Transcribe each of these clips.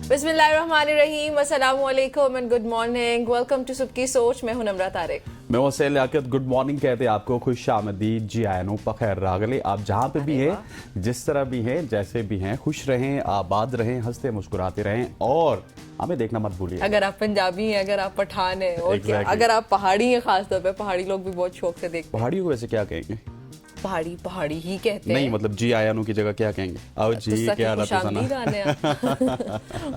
बिस्मिल्लाहिर्रहमानिर्रहीम, अस्सलामु अलैकुम and good morning. Welcome to Sabki Soch. मैं हूं नम्रा तारिक। मैं वैसे लियाकत गुड मॉर्निंग कहते हैं आपको, खुश आमदीद, जी आयनो पखैर रागले। आप जहाँ पे भी हैं, जिस तरह भी हैं, जैसे भी हैं, खुश रहें, आबाद रहें, हंसते मुस्कुराते रहें और हमें देखना मत भूलिए। अगर आप पंजाबी हैं, अगर आप पठान हैं और क्या, अगर आप पहाड़ी हैं, खासतौर पे पहाड़ी लोग भी बहुत शौक से देखते हैं। पहाड़ियों को वैसे क्या कहेंगे? पहाड़ी ही कहते हैं। नहीं मतलब जी आयानो की जगह क्या कहेंगे? आओ जी क्या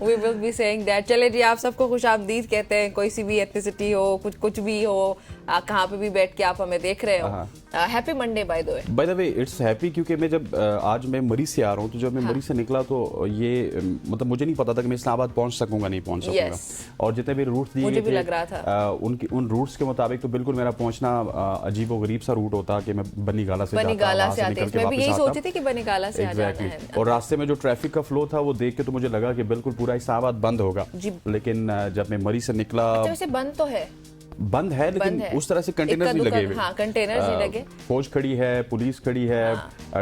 We will be saying that। चले जी, आप सबको खुशामदीद कहते हैं, कोई सी भी एथनिसिटी हो, कुछ भी हो, कहाँ पे भी बैठ के आप हमें देख रहे हो। Happy Monday by the way. It's happy, क्योंकि मैं जब आज मैं मरी से आ रहा हूँ, तो जब मैं मरी से निकला तो ये मतलब मुझे नहीं पता था कि मैं इस्लामाबाद पहुँच सकूंगा नहीं पहुँच सकूंगा। और जितने भी रूट्स दिए मुझे भी लग रहा था उन रूट्स के मुताबिक तो बिल्कुल मेरा पहुँचना अजीब व गरीब सा रूट होता कि मैं बनीगाला से आते। मैं भी यही सोची थी कि बनीगाला से आ जाना है। और रास्ते में जो ट्रैफिक का फ्लो था वो देख के तो मुझे लगा कि बिल्कुल पूरा इस्लामाबाद बंद होगा, लेकिन जब मैं मरी से निकला वैसे बंद तो है, बंद है, लेकिन उस तरह से कंटेनर्स भी लगे हुए। हाँ, कंटेनर्स नहीं लगे। फौज खड़ी है, पुलिस खड़ी है,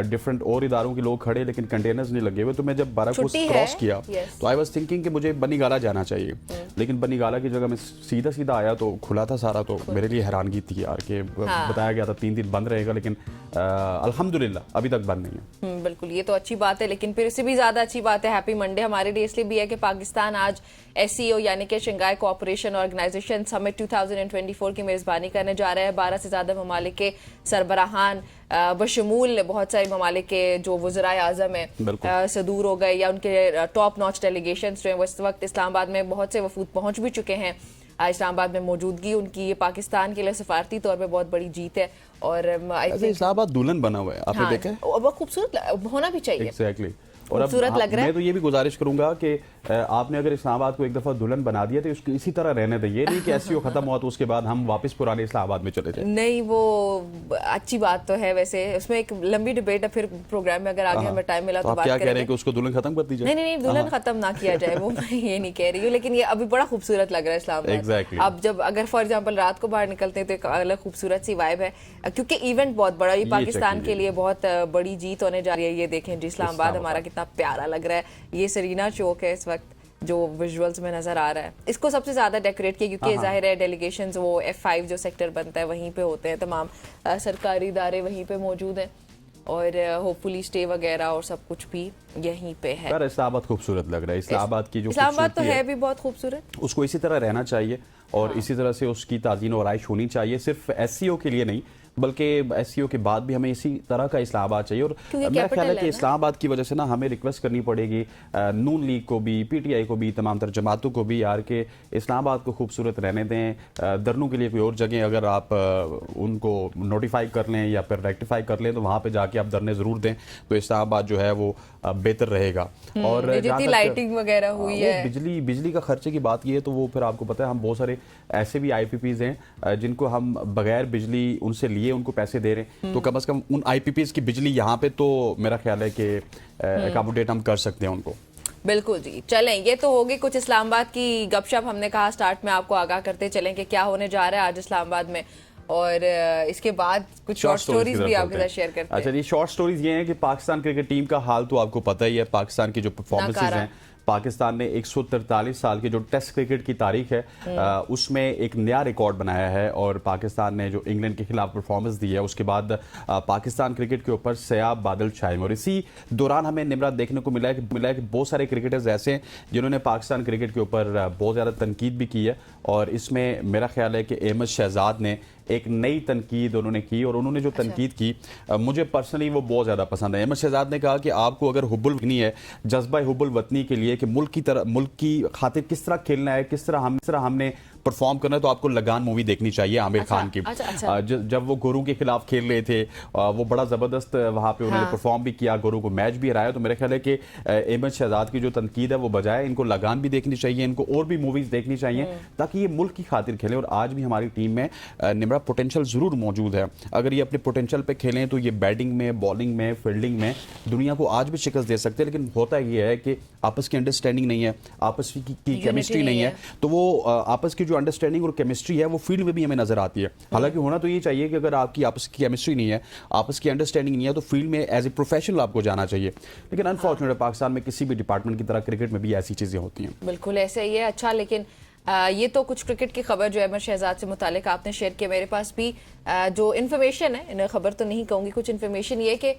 डिफरेंट और इदारों के लोग खड़े, लेकिन कंटेनर्स नहीं लगे हुए। तो मैं जब बाराकोस क्रॉस किया तो आई वाज थिंकिंग कि मुझे बनीगाला जाना चाहिए, लेकिन बनीगाला की जगह मैं सीधा आया तो खुला था सारा। तो मेरे लिए हैरानगी थी यार कि बताया गया था 3 दिन बंद रहेगा, लेकिन अल्हम्दुलिल्लाह अभी तक बंद नहीं है। बिल्कुल, ये तो अच्छी बात है, लेकिन फिर इससे भी ज्यादा अच्छी बात है हैप्पी मंडे हमारे लिए इसलिए भी है कि पाकिस्तान आज SCO यानी कि शंघाई कोऑपरेशन ऑर्गेनाइजेशन समिट 2024 की मेजबानी करने जा रहा है। 12 से ज्यादा ममालिक के सरबराहान बशमूल बहुत सारे ममालिक के जो वज़राए आज़म है सदूर हो गए या उनके टॉप नॉच डेलीगेशन जो है वो इस वक्त इस्लामाबाद में बहुत से वफूद पहुंच भी चुके हैं। इस्लामाबाद में मौजूदगी उनकी ये पाकिस्तान के लिए सफारती तौर पे बहुत बड़ी जीत है। और इस्लामाबाद दुल्हन बना हुआ है, आपने देखा है? वो खूबसूरत होना भी चाहिए। Exactly। और अब मैं तो ये भी गुजारिश करूंगा कि आपने अगर इस्लामाबाद को एक दफा दुल्हन बना दिया तो उसको इसी तरह रहने दें। नहीं कि SCO खत्म हुआ तो उसके बाद हम वापस पुराने इस्लामाबाद में चले जाए। नहीं, वो अच्छी बात तो है। वैसे उसमें एक लंबी डिबेट है, फिर प्रोग्राम में अगर आगे हमें टाइम मिला तो बात क्या कह रहे हैं कि उसको दुल्हन खत्म कर दी जाए? नहीं, दुल्हन खत्म ना किया जाए, वो मैं ये नहीं कह रही हूँ, लेकिन ये अभी बड़ा खूबसूरत लग रहा है इस्लामाबाद। अब जब अगर फॉर एग्जाम्पल रात को बाहर निकलते हैं तो एक अलग खूबसूरत सी वाइब है, क्योंकि इवेंट बहुत बड़ा, ये पाकिस्तान के लिए बहुत बड़ी जीत होने जा रही है। ये देखें जी, इस्लामाबाद हमारा कितना प्यारा लग रहा है। ये सरीना चौक है इस वक्त जो विजुअल्स में नजर आ रहा है। इसको सबसे ज्यादा डेकोरेट किया क्योंकि जाहिर है डेलीगेशंस वो F5 जो सेक्टर बनता है वहीं पे होते हैं, तमाम सरकारी इदारे वहीं पे मौजूद हैं और होपफुली स्टे वगैरह और सब कुछ भी यहीं पे है। यार इस्लामाबाद खूबसूरत लग रहा है। इस्लामाबाद की जो इस्लामाबाद तो है भी बहुत खूबसूरत, उसको इसी तरह रहना चाहिए और इसी तरह से उसकी ताज़ीन और आइश होनी चाहिए, सिर्फ SCO के लिए नहीं बल्कि SCO के बाद भी हमें इसी तरह का इस्लामाबाद चाहिए। और मेरा ख्याल है कि इस्लामाबाद की वजह से ना हमें रिक्वेस्ट करनी पड़ेगी नून लीग को भी, PTI को भी, तमाम तर जमातों को भी यार कि इस्लामाबाद को खूबसूरत रहने दें। धरनों के लिए कोई और जगह अगर आप उनको नोटिफाई कर लें या फिर रेक्टिफाई कर लें तो वहाँ पर जाके आप धरने ज़रूर दें, तो इस्लामाबाद जो है वो बेहतर रहेगा। और जितनी लाइटिंग वगैरह हुई है, बिजली का खर्चे की बात की है तो वो फिर आपको पता है हम बहुत सारे ऐसे भी IPPs हैं जिनको हम बगैर बिजली उनसे लिए उनको पैसे दे रहे हैं, तो कम से कम उन IPPs की बिजली यहाँ पे तो मेरा ख्याल है कि अकोमोडेट हम कर सकते हैं उनको। बिल्कुल जी। चलें, ये तो होगी कुछ इस्लामाबाद की गपशप। हमने कहा स्टार्ट में आपको आगाह करते चलें कि क्या होने जा रहा है आज इस्लामाबाद में, और इसके बाद कुछ शॉर्ट स्टोरीज भी आपके साथ शेयर करते हैं। अच्छा जी, शॉर्ट स्टोरीज ये हैं कि पाकिस्तान क्रिकेट टीम का हाल तो आपको पता ही है। पाकिस्तान की जो परफॉर्मेंसेज हैं, पाकिस्तान ने 143 साल की जो टेस्ट क्रिकेट की तारीख है उसमें एक नया रिकॉर्ड बनाया है और पाकिस्तान ने जो इंग्लैंड के खिलाफ परफॉर्मेंस दी है उसके बाद पाकिस्तान क्रिकेट के ऊपर सयाब बादल छाए। और इसी दौरान हमें निमरात देखने को मिला है कि बहुत सारे क्रिकेटर्स ऐसे हैं जिन्होंने पाकिस्तान क्रिकेट के ऊपर बहुत ज़्यादा तनकीद भी की है, और इसमें मेरा ख्याल है कि अहमद शहजाद ने एक नई तनकीद उन्होंने की, और उन्होंने जो तनकीद की मुझे पर्सनली वो बहुत ज़्यादा पसंद है। अहमद शहजाद ने कहा कि आपको अगर हुब्बुल वतनी है, जज्बा हुब्बुल वतनी के लिए कि मुल्क की खातिर किस तरह खेलना है, किस तरह हमने परफॉर्म करना है, तो आपको लगान मूवी देखनी चाहिए आमिर खान की। जब वो गुरु के खिलाफ खेल रहे थे वो बड़ा ज़बरदस्त वहाँ पे उन्होंने परफॉर्म भी किया, गुरु को मैच भी हराया। तो मेरा ख्याल है कि अहमद शहजाद की जो तनकीद है वो बजाय इनको लगान भी देखनी चाहिए, इनको और भी मूवीज़ देखनी चाहिए ताकि ताकि ये मुल्क की खातिर खेलें। और आज भी हमारी टीम में निम्रा पोटेंशियल ज़रूर मौजूद है। अगर ये अपने पोटेंशियल पे खेलें तो ये बैटिंग में, बॉलिंग में, फील्डिंग में दुनिया को आज भी शिकस्त दे सकते हैं। लेकिन होता ये है कि आपस की अंडरस्टैंडिंग नहीं है, आपस की केमिस्ट्री नहीं है, तो वो आपस की जो अंडरस्टैंडिंग और केमिस्ट्री है वो फील्ड में भी हमें नजर आती है। हालांकि होना तो ये चाहिए कि अगर आपकी आपस की केमिस्ट्री नहीं है, आपस की अंडरस्टैंडिंग नहीं है, तो फील्ड में एज ए प्रोफेशनल आपको जाना चाहिए। लेकिन अनफॉर्चुनेट पाकिस्तान में किसी भी डिपार्टमेंट की तरह क्रिकेट में भी ऐसी चीजें होती हैं। बिल्कुल ऐसे ही है। अच्छा, लेकिन ये तो कुछ क्रिकेट की खबर जो अहमद शहजाद से मुतालिक आपने शेयर किया। मेरे पास भी जो इन्फॉर्मेशन है, इन्हें खबर तो नहीं कहूंगी, कुछ इन्फॉर्मेशन ये कि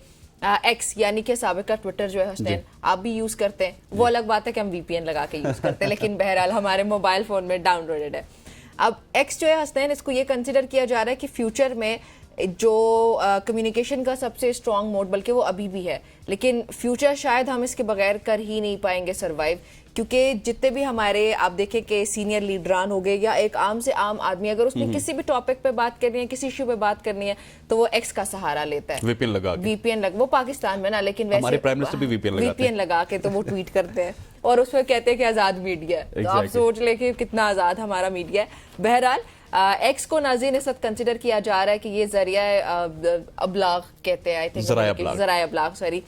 एक्स यानी कि साबिका ट्विटर जो है हसनैन, आप भी यूज करते हैं। वो अलग बात है कि हम वीपीएन लगा के यूज करते हैं, लेकिन बहरहाल हमारे मोबाइल फोन में डाउनलोडेड है। अब एक्स जो है हसनैन, इसको ये कंसिडर किया जा रहा है कि फ्यूचर में जो कम्युनिकेशन का सबसे स्ट्रॉन्ग मोड, बल्कि वो अभी भी है, लेकिन फ्यूचर शायद हम इसके बगैर कर ही नहीं पाएंगे सर्वाइव। क्योंकि जितने भी हमारे आप देखें कि सीनियर लीडरान हो गए या एक आम से आम आदमी, अगर उसने किसी भी टॉपिक पे बात करनी है, किसी इशू पे बात करनी है, तो वो एक्स का सहारा लेता है, वीपीएन लगा। वो पाकिस्तान में ना, लेकिन वैसे हमारे प्राइम मिनिस्टर भी वीपीएन लगा के तो वो ट्वीट करते हैं और उसमें कहते हैं कि आजाद मीडिया है। तो आप सोच ले कि कितना आजाद हमारा मीडिया है। बहरहाल एक्स को नाज़रीन इस वक्त कंसिडर किया जा रहा है कि ये जरिया अबलाग कहते हैं, आई थिंक ज़राए अबलाग, सॉरी,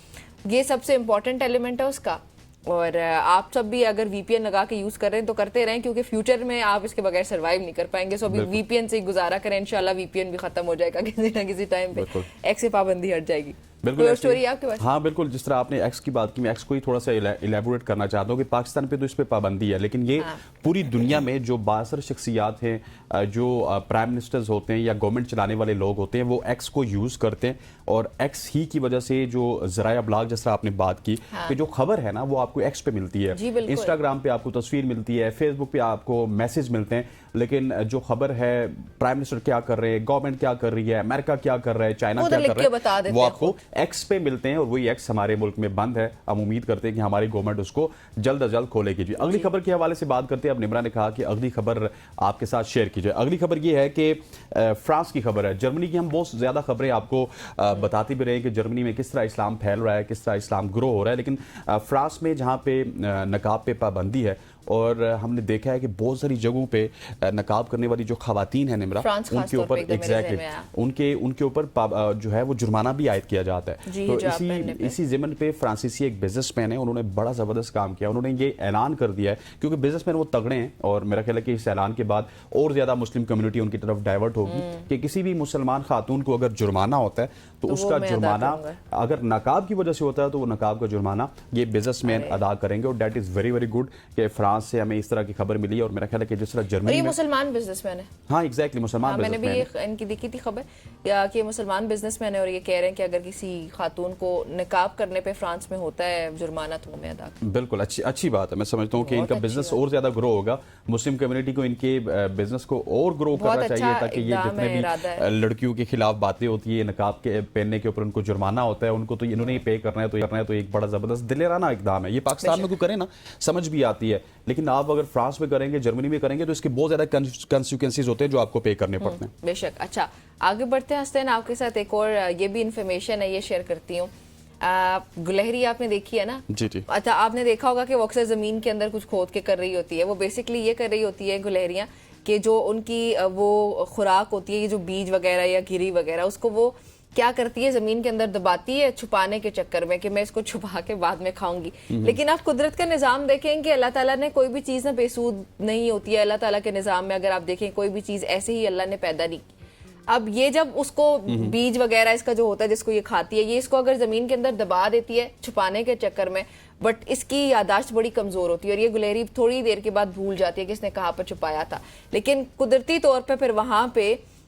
ये सबसे इंपॉर्टेंट एलिमेंट है उसका। और आप सब भी अगर वीपीएन लगा के यूज कर रहे हैं तो करते रहें, क्योंकि फ्यूचर में आप इसके बगैर सर्वाइव नहीं कर पाएंगे। सो अभी वीपीएन से ही गुजारा करें, इंशाल्लाह वीपीएन भी खत्म हो जाएगा किसी ना किसी टाइम पे, एक्स से पाबंदी हट जाएगी। बिल्कुल स्टोरी आपके पास? हाँ बिल्कुल, जिस तरह आपने एक्स की बात की, मैं एक्स को ही थोड़ा सा इलेबोरेट करना चाहता हूँ कि पाकिस्तान पे तो इस पे पाबंदी है, लेकिन ये पूरी दुनिया में जो बासर शख्सियात हैं, जो प्राइम मिनिस्टर्स होते हैं या गवर्नमेंट चलाने वाले लोग होते हैं, वो एक्स को यूज करते हैं। और एक्स ही की वजह से जो ज़राया ब्लॉग, जैसा आपने बात की कि जो खबर है ना वो आपको एक्स पे मिलती है, इंस्टाग्राम पे आपको तस्वीर मिलती है, फेसबुक पे आपको मैसेज मिलते हैं, लेकिन जो खबर है प्राइम मिनिस्टर क्या कर रहे हैं, गवर्नमेंट क्या कर रही है, अमेरिका क्या कर रहा है, चाइना क्या कर रहा है, वो आपको एक्स पे मिलते हैं। और वही एक्स हमारे मुल्क में बंद है। हम उम्मीद करते हैं कि हमारी गवर्नमेंट उसको जल्द अज जल्द खोलेगी। जी, अगली खबर के हवाले से बात करते हैं। अब निम्रा ने कहा कि अगली खबर आपके साथ शेयर की जाए। अगली खबर ये है कि फ्रांस की खबर है। जर्मनी की हम बहुत ज्यादा खबरें आपको बताते भी रहे कि जर्मनी में किस तरह इस्लाम फैल रहा है, किस तरह इस्लाम ग्रो हो रहा है, लेकिन फ्रांस में जहां पे नकाब पे पाबंदी है और हमने देखा है कि बहुत सारी जगहों पे नकाब करने वाली जो खवातीन है निम्रा, उनके ऊपर उनके ऊपर जो है वो जुर्माना भी आयद किया जाता है। तो इसी ज़िमन पे फ्रांसीसी एक बिजनेसमैन है, उन्होंने बड़ा जबरदस्त काम किया। उन्होंने ये ऐलान कर दिया है, क्योंकि बिजनेसमैन वो तगड़े हैं और मेरा ख्याल है कि इस ऐलान के बाद और ज्यादा मुस्लिम कम्युनिटी उनकी तरफ डाइवर्ट होगी कि किसी भी मुसलमान खातून को अगर जुर्माना होता है तो उसका जुर्माना अगर नकाब की वजह से होता है तो वो नकाब का जुर्माना ये बिजनेसमैन अदा करेंगे। और that is very very good कि फ्रांस से हमें इस तरह की खबर मिली है। और मेरा ख्याल है कि जिस तरह जर्मनी में मुसलमान बिजनेसमैन है, हाँ एग्जैक्टली मुसलमान मैंने भी इनकी देखी थी खबर कि मुसलमान बिजनेसमैन है और ये कह रहे हैं कि अगर किसी खातून को निकाब करने पे फ्रांस में होता है जुर्माना तो हमें अदा। बिल्कुल अच्छी बात है। मैं समझता हूँ कि इनका बिजनेस और ज्यादा ग्रो होगा, मुस्लिम कम्युनिटी को इनके बिजनेस को और ग्रो करना चाहिए, ताकि ये जितने भी लड़कियों के खिलाफ बातें होती है, नकाब के पहनने के ऊपर उनको जुर्माना होता है, उनको तो इन्होंने ही पे करना है, तो एक बड़ा जबरदस्त दिलेराना इकदाम है। ये पाकिस्तान में कोई करे ना समझ भी आती है, लेकिन आप अगर फ्रांस में करेंगे, जर्मनी में करेंगे तो इसके बहुत ज्यादा कंसिक्वेंसेस होते हैं जो आपको पे करने पड़ते हैं। बेशक। अच्छा, आगे बढ़ते हैं हसनैन, आपके साथ एक और ये भी इंफॉर्मेशन है, ये शेयर करती हूँ। गुलहरी आपने देखी है ना? जी जी। अच्छा, आपने देखा होगा कि वो अक्सर जमीन के अंदर कुछ खोद के कर रही होती है। वो बेसिकली ये कर रही होती है गुलहरियां कि जो उनकी वो खुराक होती है, जो बीज वगैरह या गिरी वगैरह, उसको वो क्या करती है, जमीन के अंदर दबाती है छुपाने के चक्कर में कि मैं इसको छुपा के बाद में खाऊंगी। लेकिन आप कुदरत का निजाम देखें कि अल्लाह ताला ने कोई भी चीज ना बेसूद नहीं होती है। अल्लाह ताला के निजाम में अगर आप देखें कोई भी चीज ऐसे ही अल्लाह ने पैदा नहीं की। अब ये जब उसको बीज वगैरह इसका जो होता है जिसको ये खाती है, ये इसको अगर जमीन के अंदर दबा देती है छुपाने के चक्कर में, बट इसकी यादाश्त बड़ी कमजोर होती है और ये गुलहरी थोड़ी देर के बाद भूल जाती है कि इसने कहाँ पर छुपाया था। लेकिन कुदरती तौर पर फिर वहां पे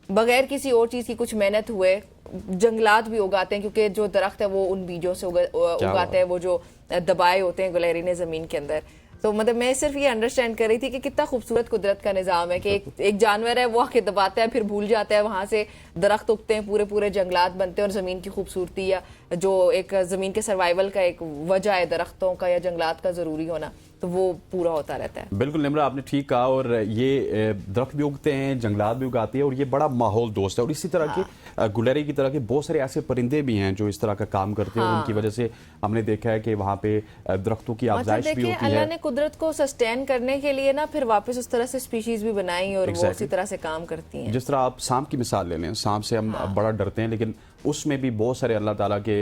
बगैर किसी और चीज की कुछ मेहनत हुए जंगलात भी उगाते हैं, क्योंकि जो दरख्त है वो उन बीजों से उगाते हैं, वो जो दबाए होते हैं गुलहरी ने जमीन के अंदर। तो मतलब मैं सिर्फ ये अंडरस्टैंड कर रही थी कि कितना खूबसूरत कुदरत का निजाम है कि एक जानवर है वो आके दबाता है, फिर भूल जाता है, वहां से दरख्त उगते हैं, पूरे पूरे जंगलात बनते हैं और जमीन की खूबसूरती या जो एक जमीन के सर्वाइवल का एक वजह है दरख्तों का या जंगलात का जरूरी होना, तो तो वो पूरा होता रहता है। बिल्कुल निम्रा, आपने ठीक कहा। और ये दरख्त भी उगते हैं, जंगलात भी उगाती है, और ये बड़ा माहौल दोस्त है। और इसी तरह के गुलेरी की तरह के बहुत सारे ऐसे परिंदे भी हैं जो इस तरह का काम करते हैं, और उनकी वजह से हमने देखा है कि वहाँ पे दरख्तों की अफजाइश भी होती है। अल्लाह ने कुदरत को सस्टेन करने के लिए ना फिर वापस उस तरह से स्पीशीज भी बनाई और वो उसी तरह से काम करती हैं। जिस तरह आप सांप की मिसाल ले लें, सांप से हम बड़ा डरते हैं, लेकिन उसमें भी बहुत सारे अल्लाह ताला के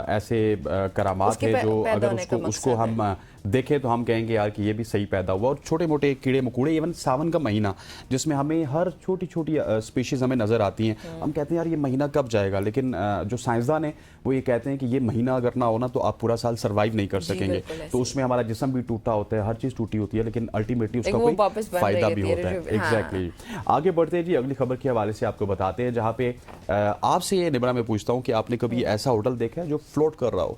ऐसे करामात है जो अगर उसको हम देखें तो हम कहेंगे यार कि ये भी सही पैदा हुआ। और छोटे मोटे कीड़े मकोड़े, इवन सावन का महीना जिसमें हमें हर छोटी छोटी स्पीशीज हमें नजर आती हैं, हम कहते हैं यार ये महीना कब जाएगा, लेकिन जो साइंसदान है वो ये कहते हैं कि ये महीना अगर ना हो ना तो आप पूरा साल सर्वाइव नहीं कर सकेंगे। तो उसमें हमारा जिस्म भी टूटा होता है, हर चीज टूटी होती है, लेकिन अल्टीमेटली उसका कोई फायदा भी होता है। एग्जैक्टली। आगे बढ़ते हैं जी, अगली खबर के हवाले से आपको बताते हैं, जहाँ पे आपसे ये निबरा में पूछता हूँ कि आपने कभी ऐसा होटल देखा है जो फ्लोट कर रहा हो?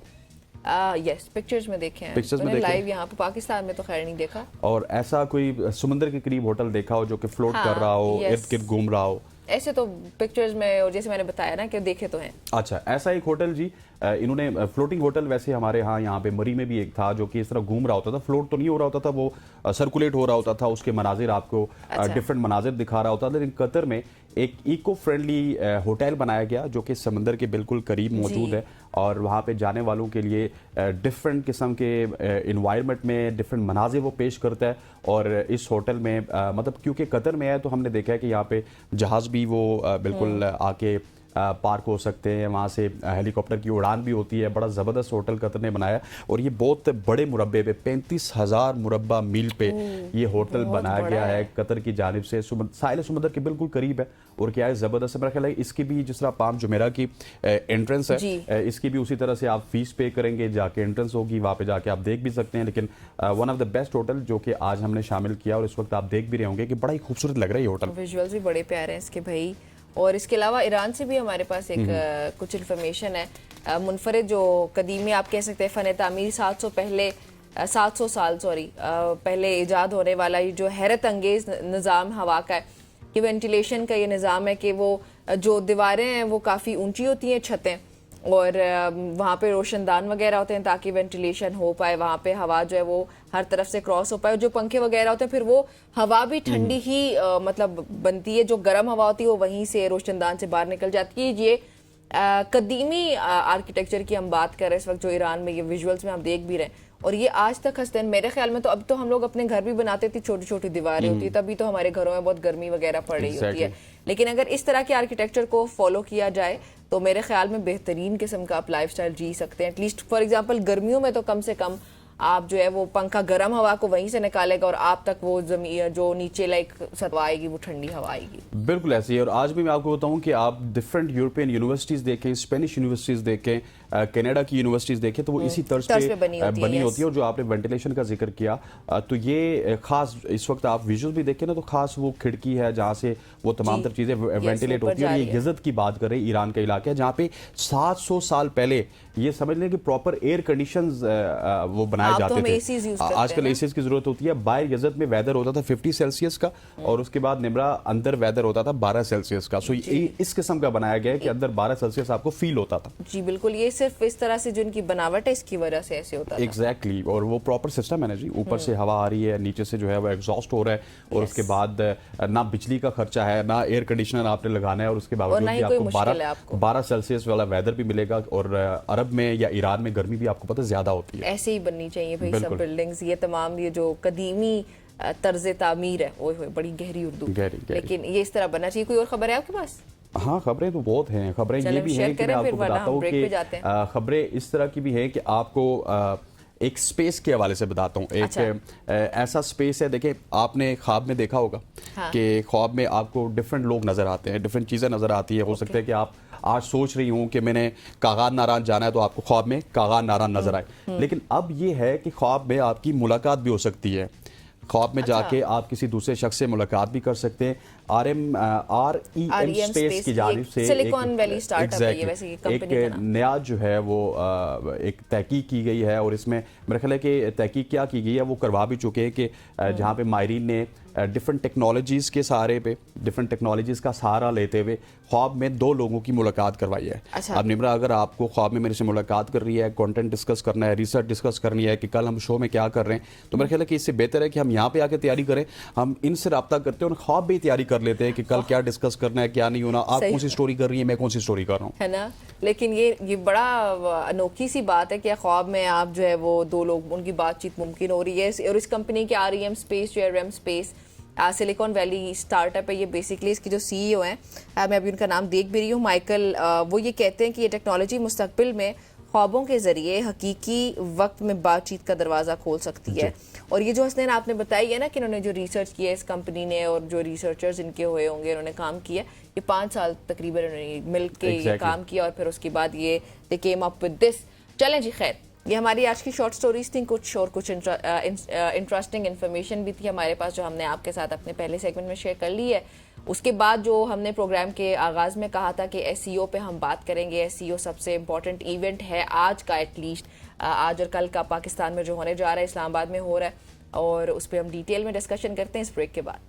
यस, पिक्चर्स में देखे हैं। पिक्चर्स में लाइव यहाँ पे पाकिस्तान में तो खैर नहीं देखा। और ऐसा कोई समुद्र के करीब होटल देखा हो जो कि फ्लोट कर रहा हो, इर्द गिर्द घूम रहा हो? ऐसे तो पिक्चर्स में, और जैसे मैंने बताया ना कि देखे तो हैं। अच्छा, ऐसा एक होटल जी, इन्होंने फ्लोटिंग होटल, वैसे हमारे यहाँ पे मरी में भी एक था जो कि इस तरह घूम रहा होता था, फ्लोट तो नहीं हो रहा होता था, वो सर्कुलेट हो रहा होता था, उसके मनाजिर आपको डिफरेंट मनाजिर दिखा रहा होता था। लेकिन कतर में एक इको फ्रेंडली होटल बनाया गया जो कि समंदर के बिल्कुल करीब मौजूद है, और वहाँ पे जाने वालों के लिए डिफरेंट किस्म के इन्वायरमेंट में डिफरेंट मनाजिर वो पेश करता है। और इस होटल में मतलब क्योंकि कतर में है तो हमने देखा है कि यहाँ पे जहाज़ भी वो बिल्कुल आके पार्क हो सकते हैं, वहाँ से हेलीकॉप्टर की उड़ान भी होती है। बड़ा ज़बरदस्त होटल कतर ने बनाया, और ये बहुत बड़े मुरब्बे पे 35,000 मुरब्बा मील पे ये होटल बनाया गया है कतर की जानिब से। साहिल समुद्र के बिल्कुल करीब है, और क्या है ज़बरदस्त है। मेरा ख्याल है इसकी भी जिस तरह पाम जुमेरा की एंट्रेंस है, इसकी भी उसी तरह से आप फीस पे करेंगे, जाके एंट्रेंस होगी, वहाँ पे जाके आप देख भी सकते हैं। लेकिन one of the best hotel जो कि आज हमने शामिल किया, और इस वक्त आप देख भी रहे होंगे कि बड़ा ही खूबसूरत लग रहा है ये होटल। विजुअल्स भी बड़े प्यारे हैं इसके भाई। और इसके अलावा ईरान से भी हमारे पास एक कुछ इन्फॉर्मेशन है। मुनफरिद जो कदीमी आप कह सकते हैं फ़न तामीर 700 साल पहले ईजाद होने वाला ये जो हैरत अंगेज़ निज़ाम हवा का है, कि वेंटिलेशन का ये निज़ाम है कि वो जो दीवारें हैं वो काफ़ी ऊंची होती हैं, छतें, और वहाँ पे रोशनदान वगैरह होते हैं ताकि वेंटिलेशन हो पाए, वहाँ पे हवा जो है वो हर तरफ से क्रॉस हो पाए। और जो पंखे वगैरह होते हैं फिर वो हवा भी ठंडी ही मतलब बनती है, जो गर्म हवा होती है वो वहीं से रोशनदान से बाहर निकल जाती है। ये कदीमी आर्किटेक्चर की हम बात कर रहे हैं इस वक्त, जो ईरान में ये विजुअल्स में हम देख भी रहे हैं, और ये आज तक हंसते हैं। मेरे ख्याल में तो अब तो हम लोग अपने घर भी बनाते थे, छोटी छोटी दीवारें होती है, तभी तो हमारे घरों में बहुत गर्मी वगैरह पड़ रही होती है। लेकिन अगर इस तरह के आर्किटेक्चर को फॉलो किया जाए तो मेरे ख्याल में बेहतरीन किस्म का आप लाइफस्टाइल जी सकते हैं। एटलीस्ट फॉर एग्जांपल गर्मियों में तो कम से कम आप जो है वो पंखा गर्म हवा को वहीं से निकालेगा और आप तक वो जमीन जो नीचे लाइक सतवा आएगी वो ठंडी हवा आएगी। बिल्कुल ऐसे ही। और आज भी मैं आपको बताऊं कि आप डिफरेंट यूरोपियन यूनिवर्सिटीज देखें, स्पेनिश यूनिवर्सिटीज देखें, कनाडा की यूनिवर्सिटीज देखें, तो वो इसी तर्ज पे बनी होती है। और जो आपने वेंटिलेशन का जिक्र किया, तो ये खास इस वक्त आप विजुअल भी देखें ना, तो खास वो खिड़की है जहाँ से वो तमाम तर चीजें वेंटिलेट होती है। ये गिज़त की बात कर रहे हैं, ईरान का इलाका है जहाँ पे 700 साल पहले ये समझ लें कि प्रॉपर एयर कंडीशंस वो बनाए जाते थे। आजकल एसीज की जरूरत होती है। बाहर गिज़त में वेदर होता था 50 सेल्सियस का, और उसके बाद निमरा अंदर वेदर होता था 12 सेल्सियस का। सो इस किस्म का बनाया गया है कि अंदर 12 सेल्सियस आपको फील होता था। जी बिल्कुल, ये सिर्फ इस तरह से जो इनकी बनावट है इसकी वजह से ऐसे होता है। एग्जैक्टली। और वो प्रॉपर सिस्टम है ना जी, ऊपर से हवा आ रही है, नीचे से जो है वो एग्जॉस्ट हो रहा है, और उसके बाद ना बिजली का खर्चा है, ना एयर कंडीशनर आपने लगाना है, और उसके बावजूद भी आपको 12 सेल्सियस वाला वेदर भी मिलेगा। और अरब में या ईरान में गर्मी भी आपको पता ज्यादा होती है। ऐसे ही बननी चाहिए भाई सब बिल्डिंग्स, ये तमाम ये जो कदीमी तर्ज तामीर है, ओए होए बड़ी गहरी उर्दू, लेकिन ये इस तरह बनना चाहिए। कोई और खबर है आपके पास? हाँ, खबरें तो बहुत हैं। खबरें ये भी हैं कि मैं आपको बताता हूँ कि खबरें इस तरह की भी हैं कि आपको एक स्पेस के हवाले से बताता हूँ। एक ऐसा स्पेस है, देखिए आपने ख्वाब में देखा होगा कि ख्वाब में आपको डिफरेंट लोग नजर आते हैं, डिफरेंट चीजें नजर आती है। हो सकता है कि आप आज सोच रही हूँ कि मैंने कागान नारान जाना है, तो आपको ख्वाब में कागान नारान नजर आए। लेकिन अब ये है कि ख्वाब में आपकी मुलाकात भी हो सकती है। ख्वाब में जाके आप किसी दूसरे शख्स से मुलाकात भी कर सकते हैं। REM स्पेस की जानिब से सिलिकॉन वैली स्टार्टअप है ये, वैसे ये कंपनी एक नया जो है वो एक तहकीक की गई है, और इसमें मेरा ख्याल है कि तहकीक क्या की गई है वो करवा भी चुके हैं कि जहाँ पे माहिरीन ने डिफरेंट टेक्नोलॉजीज़ के सहारे पे, डिफरेंट टेक्नोलॉजीज़ का सहारा लेते हुए ख्वाब में 2 लोगों की मुलाकात करवाई है। अच्छा। अब निम्रा, अगर आपको ख्वाब में मेरे से मुलाकात कर रही है, कंटेंट डिस्कस करना है, रिसर्च डिस्कस करनी है कि कल हम शो में क्या कर रहे हैं, तो मेरा ख्याल है कि इससे बेहतर है कि हम यहाँ पे आके तैयारी करें। हम इनसे रब्ता करते हैं और ख्वाब भी तैयारी कर लेते हैं कि कल क्या डिस्कस करना है, क्या नहीं होना, आप कौन सी स्टोरी कर रही है, मैं कौन सी स्टोरी कर रहा हूँ, है ना। लेकिन ये बड़ा अनोखी सी बात है कि ख्वाब में आप जो है वो 2 लोग, उनकी बातचीत मुमकिन हो रही है। और इस कंपनी की REM स्पेस जो है, Rem Space silicon valley startup है ये। बेसिकली इसकी जो CEO हैं, मैं अभी उनका नाम देख भी रही हूँ, माइकल, वो ये कहते हैं कि ये टेक्नोलॉजी मुस्तकबिल में ख्वाबों के जरिए हकीकी वक्त में बातचीत का दरवाज़ा खोल सकती है। और ये जो हसनैन आपने बताई है ना कि इन्होंने जो रिसर्च किया है इस कंपनी ने, और जो रिसर्चर्स इनके हुए होंगे, इन्होंने काम किया, ये 5 साल तकरीबन इन्होंने मिल के ये काम किया, और फिर उसके बाद ये दे केम अप विद दिस। चलें जी, खैर, ये हमारी आज की शॉर्ट स्टोरीज थी, कुछ और कुछ इंटरेस्टिंग इन्फॉर्मेशन भी थी हमारे पास जो हमने आपके साथ अपने पहले सेगमेंट में शेयर कर ली है। उसके बाद जो हमने प्रोग्राम के आगाज़ में कहा था कि SEO पे हम बात करेंगे, SEO सबसे इम्पॉर्टेंट इवेंट है आज का, एटलीस्ट आज और कल का पाकिस्तान में जो होने जा रहा है, इस्लामाबाद में हो रहा है, और उस पर हम डिटेल में डिस्कशन करते हैं इस ब्रेक के बाद।